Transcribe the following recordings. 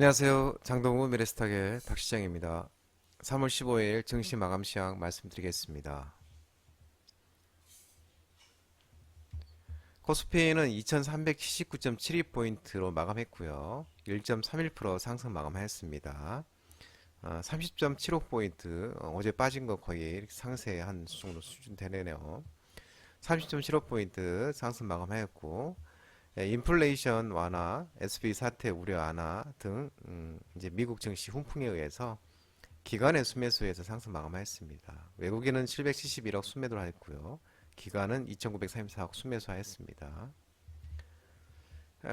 안녕하세요. 장동우 미래스탁의 박시장입니다. 3월 15일 증시 마감 시황 말씀드리겠습니다. 코스피는 2379.72포인트로 마감했고요. 1.31% 상승 마감했습니다. 30.75포인트, 어제 빠진 거 거의 상세 한 정도 수준 되네요. 30.75포인트 상승 마감했고, 인플레이션 완화, SB 사태 우려 완화 등 이제 미국 증시 훈풍에 의해서 기관의 순매수에서 상승 마감하였습니다. 외국인은 771억 순매도를 했고요. 기관은 2,934억 순매수하였습니다.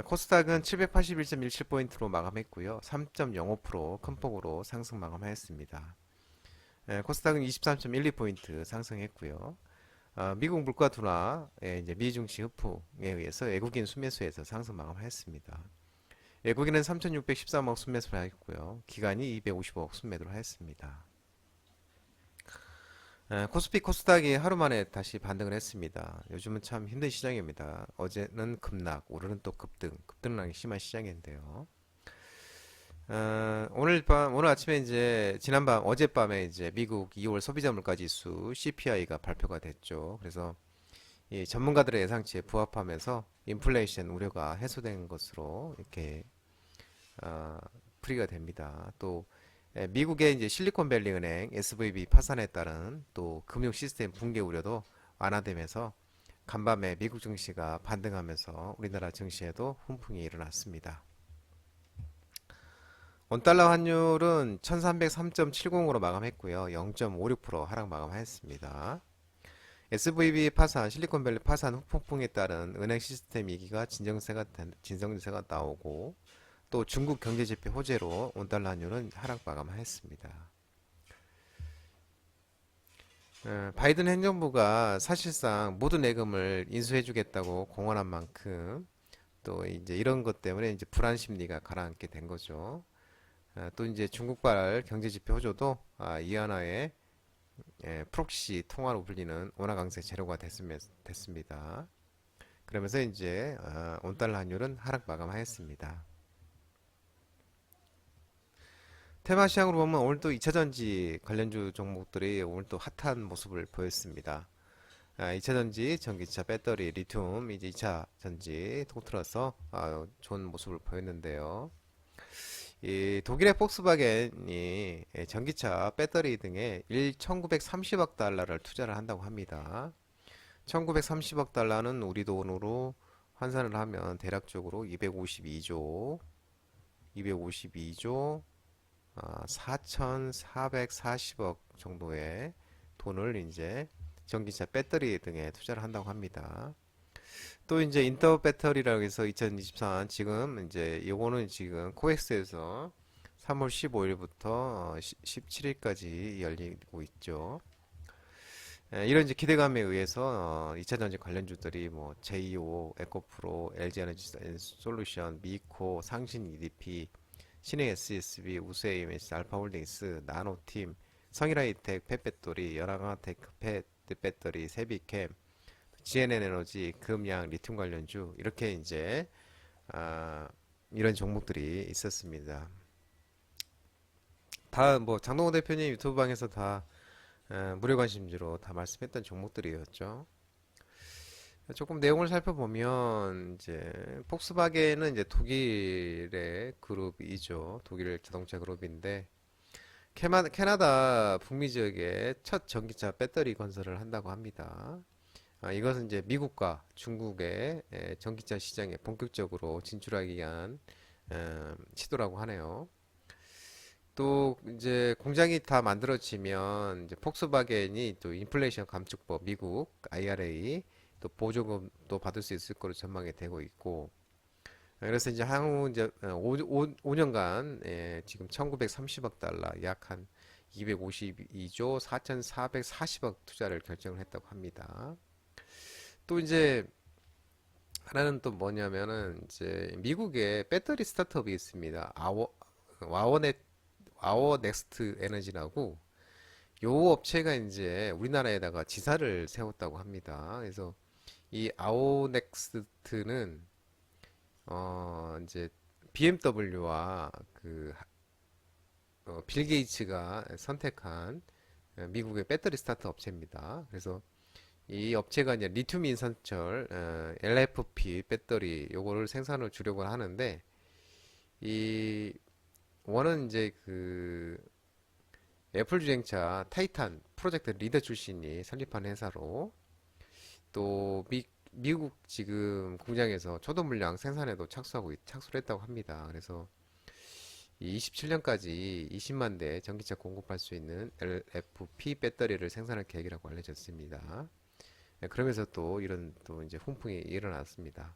코스닥은 781.17포인트로 마감했고요. 3.05% 큰 폭으로 상승 마감하였습니다. 코스닥은 23.12포인트 상승했고요. 미국 물가 둔화, 이제 미증시 흡풍에 의해서 외국인 순매수에서 상승 마감하였습니다. 외국인은 3,613억 순매수를 하였고요. 기관이 255억 순매도를 하였습니다. 코스피 코스닥이 하루 만에 다시 반등을 했습니다. 요즘은 참 힘든 시장입니다. 어제는 급락, 오늘은 또 급등락이 심한 시장인데요. 오늘 아침에 이제 지난밤 어젯밤에 이제 미국 2월 소비자 물가 지수 CPI가 발표가 됐죠. 그래서 이 전문가들의 예상치에 부합하면서 인플레이션 우려가 해소된 것으로 이렇게 어, 풀이가 됩니다. 또 미국의 이제 실리콘밸리 은행 SVB 파산에 따른 또 금융 시스템 붕괴 우려도 완화되면서 간밤에 미국 증시가 반등하면서 우리나라 증시에도 훈풍이 일어났습니다. 원달러 환율은 1303.70으로 마감했고요. 0.56% 하락 마감했습니다. SVB 파산, 실리콘밸리 파산 후폭풍에 따른 은행 시스템 위기가 진정세가 나오고 또 중국 경제지표 호재로 원달러 환율은 하락 마감했습니다. 바이든 행정부가 사실상 모든 예금을 인수해주겠다고 공언한 만큼 또 이제 이런 것 때문에 이제 불안 심리가 가라앉게 된 거죠. 또 이제 중국발 경제지표 호조도 이 하나의 프록시 통화로 불리는 원화 강세 재료가 됐습니다. 그러면서 이제 원달러 환율은 하락 마감하였습니다. 테마 시장으로 보면 오늘 또 2차전지 관련주 종목들이 오늘 또 핫한 모습을 보였습니다. 2차전지, 전기차, 배터리, 리튬, 이제 2차전지 통틀어서 좋은 모습을 보였는데요. 이 독일의 폭스바겐이 전기차, 배터리 등에 1930억 달러를 투자를 한다고 합니다. 1930억 달러는 우리 돈으로 환산을 하면 대략적으로 252조 4,440억 정도의 돈을 이제 전기차 배터리 등에 투자를 한다고 합니다. 또 이제 인터 배터리라고 해서 2024 지금 이제 요거는 지금 코엑스에서 3월 15일부터 17일까지 열리고 있죠. 이런 이제 기대감에 의해서 2차 전지 관련주들이 뭐 제이오, 에코프로, LG에너지 솔루션, 미코, 상신 EDP, 신의 SSB, 우세이메시, 알파홀딩스, 나노팀, 성일하이텍, 펫배터리, 열화강테크, 펫배터리, 세비캠, GNN에너지, 금양, 리튬 관련주 이렇게 이제 이런 종목들이 있었습니다. 다 뭐 장동호 대표님 유튜브 방에서 다 무료 관심주로 다 말씀했던 종목들이었죠. 조금 내용을 살펴보면 이제 폭스바겐은 이제 독일의 그룹이죠. 독일 자동차 그룹인데 캐나다 북미 지역에 첫 전기차 배터리 건설을 한다고 합니다. 이것은 이제 미국과 중국의 전기차 시장에 본격적으로 진출하기 위한 시도라고 하네요. 또 이제 공장이 다 만들어지면 이제 폭스바겐이 또 인플레이션 감축법 미국 IRA 또 보조금도 받을 수 있을 거로 전망이 되고 있고 그래서 이제 향후 이제 5년간 지금 1930억 달러 약 한 252조 4,440억 투자를 결정을 했다고 합니다. 또 이제 하나는 또 뭐냐면은 이제 미국의 배터리 스타트업이 있습니다. 아워 넥스트 에너지라고 요 업체가 이제 우리나라에다가 지사를 세웠다고 합니다. 그래서 이 아오 넥스트는 이제 BMW와 빌 게이츠가 선택한 미국의 배터리 스타트 업체입니다. 그래서 이 업체가 이제 리튬 인산철 LFP 배터리 요거를 생산을 주력을 하는데 이 원은 이제 애플 주행차 타이탄 프로젝트 리더 출신이 설립한 회사로 또 미국 지금 공장에서 초도 물량 생산에도 착수를 했다고 합니다. 그래서 27년까지 20만 대 전기차 공급할 수 있는 LFP 배터리를 생산할 계획이라고 알려졌습니다. 그러면서 또 이런 또 이제 훈풍이 일어났습니다.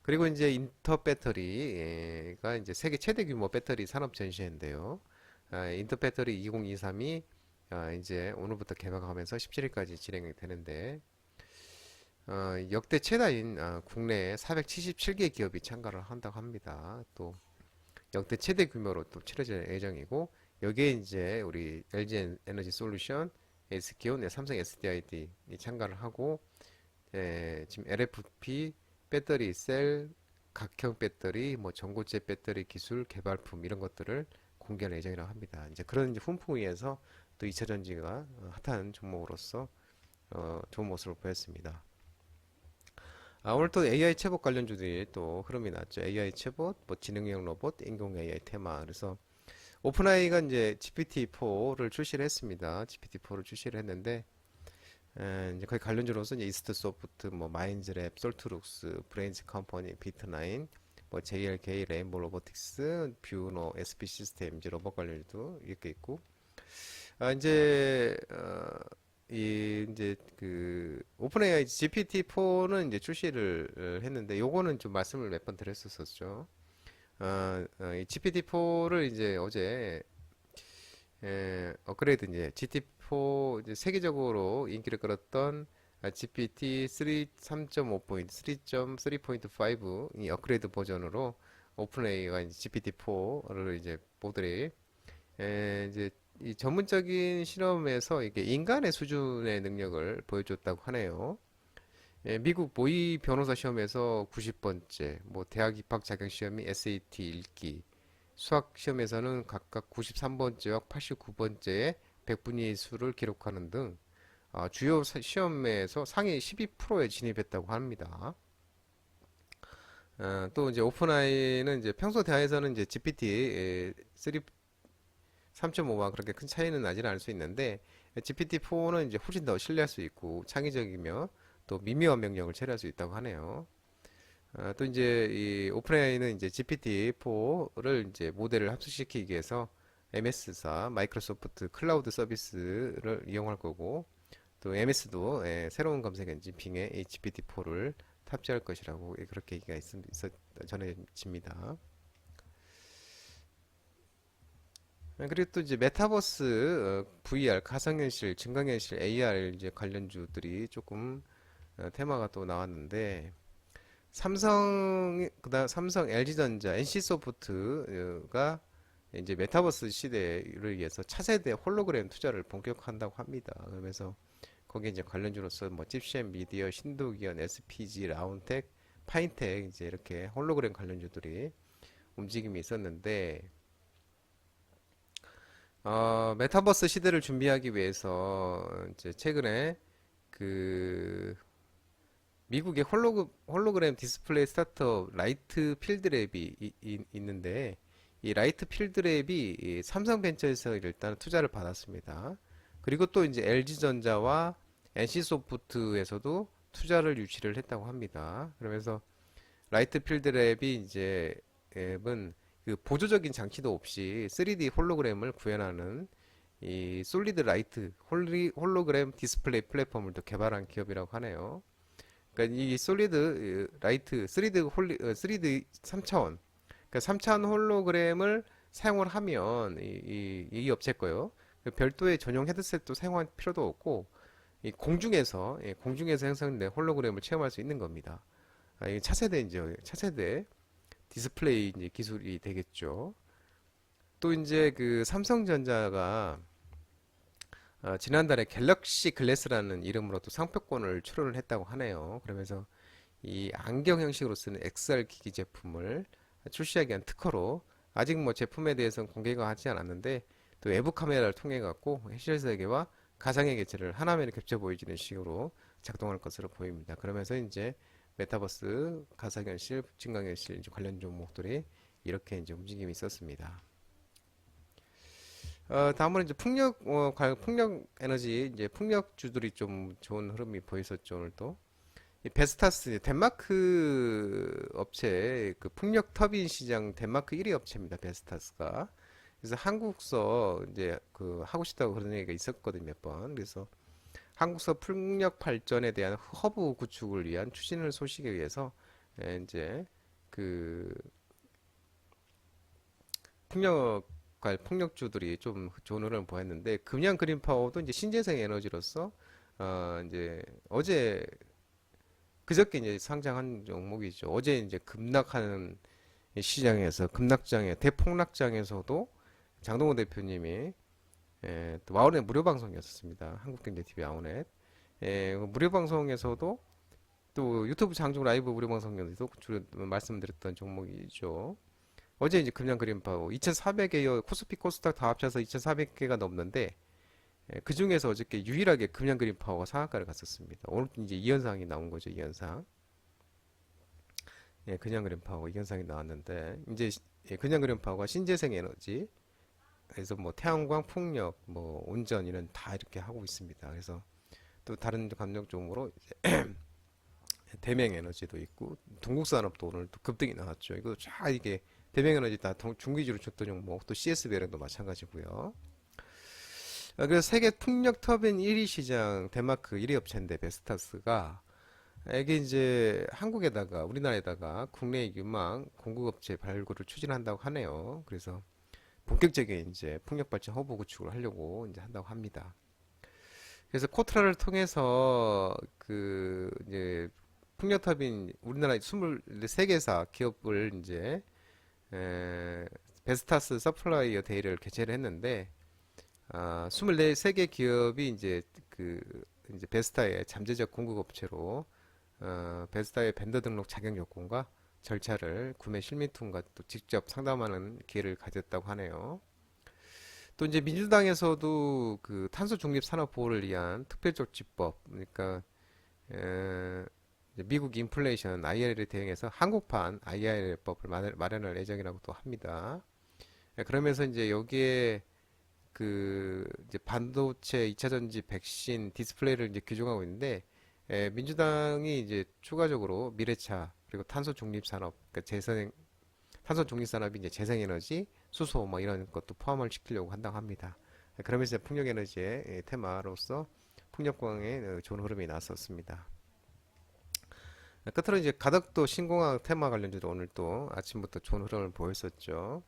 그리고 이제 인터 배터리가 이제 세계 최대 규모 배터리 산업 전시회인데요. 인터 배터리 2023이 이제 오늘부터 개막하면서 17일까지 진행이 되는데 역대 최다인 국내 477개 기업이 참가를 한다고 합니다. 또 역대 최대 규모로 또 치러질 예정이고 여기에 이제 우리 LG 에너지 솔루션, SK온, 삼성 SDID 참가를 하고 지금 LFP 배터리 셀, 각형 배터리, 뭐 전고체 배터리 기술 개발품 이런 것들을 공개할 예정이라고 합니다. 이제 그런 이제 훈풍에 의해서 또 2차 전지가 핫한 종목으로서 좋은 모습을 보였습니다. 오늘 또 AI 챗봇 관련주들이 또 흐름이 났죠. AI 챗봇, 뭐 지능형 로봇, 인공 AI 테마. 그래서 오픈AI가 이제 GPT-4를 출시를 했습니다. GPT-4를 출시를 했는데 이제 거기 관련주로서 이제 이스트 소프트, 뭐 마인즈랩, 솔트룩스, 브레인즈 컴퍼니, 비트나인, 뭐 JLK, 레인보우 로보틱스, 뷰노, SP 시스템 이제 로봇 관련주도 이렇게 있고 이제 이제 오픈 AI GPT-4는 이제 출시를 했는데 요거는 좀 말씀을 몇 번 드렸었죠. 이 GPT-4를 이제 어제 업그레이드 이제 GPT-4 이제 세계적으로 인기를 끌었던 GPT 3.5 3.3.5 이 업그레이드 버전으로 오픈 AI가 이제 GPT-4를 이제 모델이 이제 이 전문적인 실험에서 이게 인간의 수준의 능력을 보여줬다고 하네요. 미국 모의 변호사 시험에서 90번째, 뭐 대학 입학 자격 시험이 SAT 읽기, 수학 시험에서는 각각 93번째와 89번째의 100분위의 수를 기록하는 등 주요 시험에서 상위 12%에 진입했다고 합니다. 또 이제 오픈AI는 이제 평소 대화에서는 이제 GPT 3.5와 그렇게 큰 차이는 나지는 않을 수 있는데 GPT-4는 이제 훨씬 더 신뢰할 수 있고 창의적이며 또 미묘한 명령을 처리할 수 있다고 하네요. 또 이제 이 오픈AI는 이제 GPT-4를 이제 모델을 합숙시키기 위해서 MS사 마이크로소프트 클라우드 서비스를 이용할 거고 또 MS도 새로운 검색 엔진 빙에 이 GPT-4를 탑재할 것이라고 그렇게 얘기가 전해집니다. 그리고 또 이제 메타버스, VR, 가상현실, 증강현실, AR 이제 관련주들이 조금 테마가 또 나왔는데 삼성, LG전자, NC소프트가 이제 메타버스 시대를 위해서 차세대 홀로그램 투자를 본격화한다고 합니다. 그러면서 거기에 이제 관련주로서 뭐 찝센 미디어, 신도기현, SPG, 라운텍, 파인텍 이제 이렇게 홀로그램 관련주들이 움직임이 있었는데 메타버스 시대를 준비하기 위해서 이제 최근에 그 미국의 홀로그램 디스플레이 스타트업 라이트 필드랩이 있는데 이 라이트 필드랩이 이 삼성벤처에서 일단 투자를 받았습니다. 그리고 또 이제 LG전자와 NC소프트에서도 투자를 유치를 했다고 합니다. 그러면서 라이트 필드랩이 이제 앱은 그 보조적인 장치도 없이 3D 홀로그램을 구현하는 이 솔리드 라이트 홀로그램 디스플레이 플랫폼을 또 개발한 기업이라고 하네요. 그러니까 이 솔리드 라이트 3D 3차원 그러니까 3차원 홀로그램을 사용을 하면 이 업체 거요. 별도의 전용 헤드셋도 사용할 필요도 없고 이 공중에서 형성된 홀로그램을 체험할 수 있는 겁니다. 이게 차세대 디스플레이 이제 기술이 되겠죠. 또 이제 그 삼성전자가 지난달에 갤럭시 글래스라는 이름으로 또 상표권을 출원을 했다고 하네요. 그러면서 이 안경 형식으로 쓰는 XR 기기 제품을 출시하기 위한 특허로 아직 뭐 제품에 대해서는 공개가 하지 않았는데 또 외부 카메라를 통해 갖고 실세계와 가상의 객체를 하나면에 겹쳐 보여지는 식으로 작동할 것으로 보입니다. 그러면서 이제 메타버스, 가상현실, 증강현실 이제 관련 종목들이 이렇게 이제 움직임이 있었습니다. 다음으로 이제 풍력 에너지, 이제 풍력주들이 좀 좋은 흐름이 보였었죠, 오늘 또. 이 베스타스, 덴마크 업체, 그 풍력 터빈 시장 덴마크 1위 업체입니다, 베스타스가. 그래서 한국서 이제 그 하고 싶다고 그런 얘기가 있었거든요, 몇 번. 그래서 한국서 풍력 발전에 대한 허브 구축을 위한 추진을 소식에 의해서 이제 그 풍력 풍력주들이 좀 좋은 흐름을 보였는데 금양 그린 파워도 이제 신재생 에너지로서 이제 어제 그저께 이제 상장한 종목이죠. 어제 이제 급락하는 시장에서 급락장에 대폭락장에서도 장동호 대표님이 또 와우넷 무료 방송이었습니다. 한국경제TV 와우넷 무료 방송에서도 또 유튜브 장중 라이브 무료 방송에서도 주로 말씀드렸던 종목이죠. 어제 이제 금양 그린파워 2,400개 코스피 코스닥 다 합쳐서 2,400개가 넘는데 그 중에서 어저께 유일하게 금양 그린파워가 상한가를 갔었습니다. 오늘 이제 이 현상이 나온 거죠. 이 현상. 그냥 그린파워 이 현상이 나왔는데 이제 그냥 그린파워가 신재생 에너지 그래서 뭐 태양광, 풍력, 뭐 온전 이런 다 이렇게 하고 있습니다. 그래서 또 다른 감정 종목으로 대맹 에너지도 있고 동국산업도 오늘 또 급등이 나왔죠. 이거 쫙 이게 대맹 에너지 다 중기주로 줬던 종목 또 CSBL도 마찬가지고요. 그래서 세계 풍력 터빈 1위 시장 덴마크 1위 업체인데 베스타스가 이게 이제 한국에다가 우리나라에다가 국내 유망 공급업체 발굴을 추진한다고 하네요. 그래서 본격적인 이제 풍력 발전 허브 구축을 하려고 이제 한다고 합니다. 그래서 코트라를 통해서 그 이제 풍력 터빈 우리나라 23개사 기업을 이제 베스타스 서플라이어 데이를 개최를 했는데 24개 기업이 이제 그 이제 베스타의 잠재적 공급업체로 베스타의 벤더 등록 자격 요건과 절차를 구매 실미tum과 또 직접 상담하는 기회를 가졌다고 하네요. 또 이제 민주당에서도 그 탄소 중립 산업 보호를 위한 특별조치법, 그러니까 이제 미국 인플레이션 IR에 대응해서 한국판 IR법을 마련할 예정이라고 또 합니다. 그러면서 이제 여기에 그 이제 반도체, 2차 전지, 백신, 디스플레이를 이제 규정하고 있는데 민주당이 이제 추가적으로 미래차 그리고 탄소 중립 산업, 그러니까 탄소 중립 산업이 이제 재생에너지, 수소 뭐 이런 것도 포함을 시키려고 한다고 합니다. 그러면서 풍력에너지의 테마로서 풍력광의 좋은 흐름이 나왔었습니다. 끝으로 이제 가덕도 신공항 테마 관련주로 오늘 또 아침부터 좋은 흐름을 보였었죠.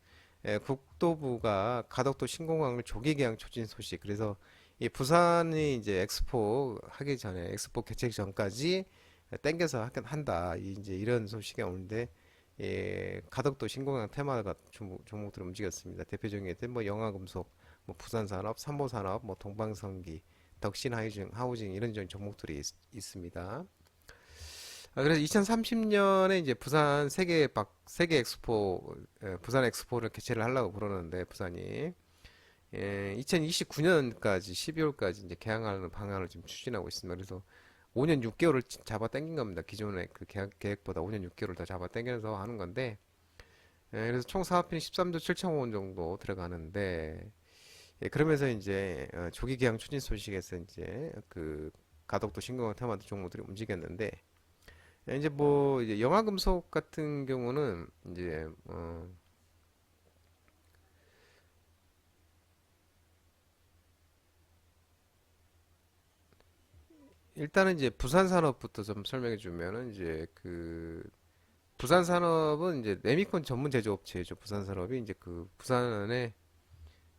국토부가 가덕도 신공항을 조기 개항 추진 소식. 그래서 이 부산이 이제 엑스포 하기 전에 엑스포 개최 전까지 땡겨서 한다. 이제 이런 소식이 오는데 가덕도 신공항 테마가 종목들을 움직였습니다. 대표적인 게 뭐 영화금속, 뭐 부산산업, 삼보산업, 뭐 동방성기, 덕신하우징 이런 종목들이 있습니다. 그래서 2030년에 이제 부산 세계 엑스포, 부산 엑스포를 개최를 하려고 그러는데, 부산이. 2029년까지, 12월까지 이제 개항하는 방안을 지금 추진하고 있습니다. 그래서 5년 6개월을 잡아 당긴 겁니다. 기존의 그 계획보다 5년 6개월을 더 잡아 당겨서 하는 건데, 그래서 총 사업비는 13조 7천억 원 정도 들어가는데, 그러면서 이제 조기 개항 추진 소식에서 이제 그 가덕도 신공항 테마도 종목들이 움직였는데, 이제 뭐 이제 영화금속 같은 경우는 이제 일단은 이제 부산산업부터 좀 설명해 주면은 이제 그 부산산업은 이제 레미콘 전문 제조업체죠. 부산산업이 이제 그 부산에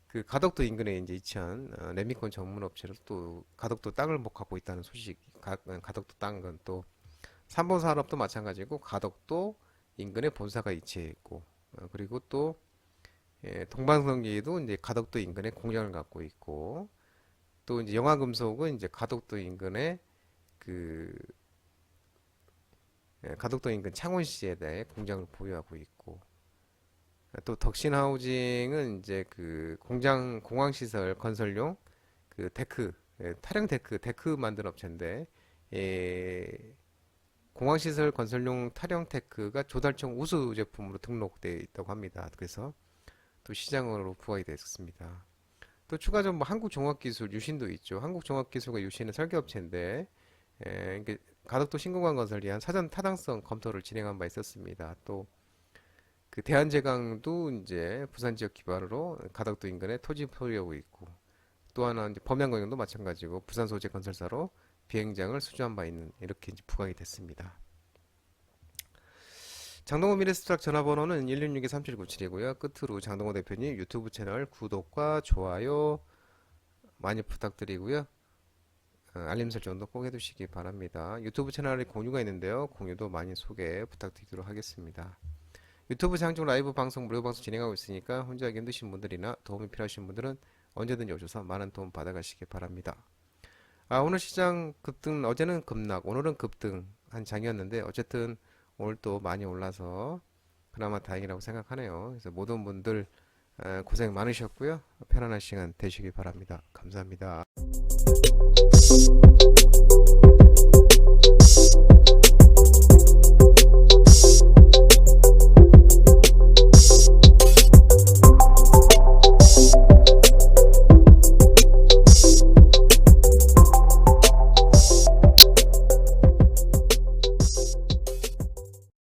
그 가덕도 인근에 이제 위치한 레미콘 전문 업체로 또 가덕도 땅을 목하고 있다는 소식. 가덕도 땅은 또 삼본산업도 마찬가지고 가덕도 인근에 본사가 위치해 있고 그리고 또 동방성기도 이제 가덕도 인근에 공장을 갖고 있고 또 이제 영화금속은 이제 가덕도 인근에 그 가덕도 인근 창원시에 대해 공장을 보유하고 있고 또 덕신하우징은 이제 그 공항시설 건설용 그 데크, 타령 데크 만드는 업체인데, 예, 공항시설 건설용 타령 데크가 조달청 우수 제품으로 등록되어 있다고 합니다. 그래서 또 시장으로 부각이 됐습니다. 또 추가적으로 뭐 한국종합기술 유신도 있죠. 한국종합기술과 유신은 설계업체인데, 이게 가덕도 신공항 건설이 한 사전 타당성 검토를 진행한 바 있었습니다. 또 그 대한제강도 이제 부산 지역 기반으로 가덕도 인근에 토지 소유하고 있고, 또 하나 이제 범양공영도 마찬가지고 부산 소재 건설사로 비행장을 수주한 바 있는 이렇게 이제 부각이 됐습니다. 장동호 미래스트락 전화번호는 166-3797이고요. 끝으로 장동호 대표님 유튜브 채널 구독과 좋아요 많이 부탁드리고요. 알림 설정도 꼭 해두시기 바랍니다. 유튜브 채널에 공유가 있는데요. 공유도 많이 소개 부탁드리도록 하겠습니다. 유튜브 장중 라이브 방송 무료 방송 진행하고 있으니까 혼자 하기 힘드신 분들이나 도움이 필요하신 분들은 언제든지 오셔서 많은 도움 받아가시기 바랍니다. 오늘 시장 급등, 어제는 급락, 오늘은 급등한 장이었는데 어쨌든 오늘 또 많이 올라서 그나마 다행이라고 생각하네요. 그래서 모든 분들 고생 많으셨고요. 편안한 시간 되시기 바랍니다. 감사합니다.